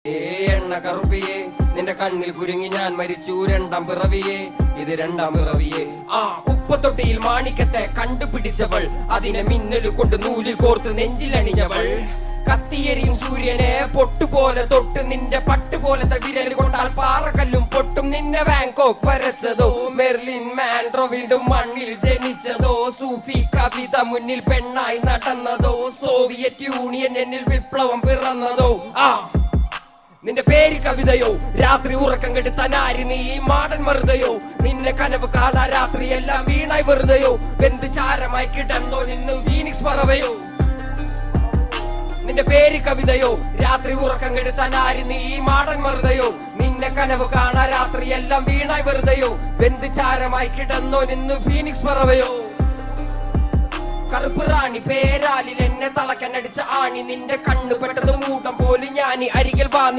എണ്ണ കറുപ്പിയെ നിന്റെ കണ്ണിൽ കുരുങ്ങി ഞാൻ മരിച്ചു രണ്ടാം പിറവിയെ ഇത് രണ്ടാം പിറവിയെ കുപ്പത്തൊട്ടിയിൽ മാണിക്കത്തെ കണ്ടുപിടിച്ചവൾ അതിനെ മിന്നല് കൊണ്ട് നൂലിൽ കോർത്ത് നെഞ്ചിലണിഞ്ഞവൾ കത്തിയെരിയും സൂര്യനെ പൊട്ടുപോലെ തൊട്ട് നിന്റെ പട്ടുപോലത്തെ വിരൽ കൊണ്ടാൽ പാറക്കല്ലും പൊട്ടും നിന്നെ ബാങ്കോക്ക് വരച്ചതോ മെർലിൻ മാൻഡ്രോ വീണ്ടും മണ്ണിൽ ജനിച്ചതോ സൂഫി കവിത മുന്നിൽ പെണ്ണായി നടന്നതോ സോവിയറ്റ് യൂണിയൻ എന്നിൽ വിപ്ലവം പിറന്നതോ നിന്റെ പേര് കവിതയോ രാത്രി ഉറക്കം കെടുത്താൻ ആര് നീ മാടൻ മറുതയോ നിന്നെ കനവ് കാണാ രാത്രി എല്ലാം വീണായി വെറുതെയോ വെന്ത് ചാരമായി കിടന്നോ നിന്ന് ഫീനിക്സ് പറവയോ നിന്റെ പേര് കവിതയോ രാത്രി ഉറക്കം കെടുത്താൻ ആര് നീ മാടൻ മറുതയോ നിന്നെ കനവ് കാണാ രാത്രി എല്ലാം വീണായി വെറുതെയോ വെന്ത് ചാരമായി കിടന്നോ നിന്ന് ഫീനിക്സ് പറവയോ കറുപ്പ് റാണി പേരാലിൽ എന്നെ തളക്കനടിച്ച ആണി നിന്റെ കണ്ണു പെട്ടത് മൂടം പോലും ഞാൻ അരികിൽ വാ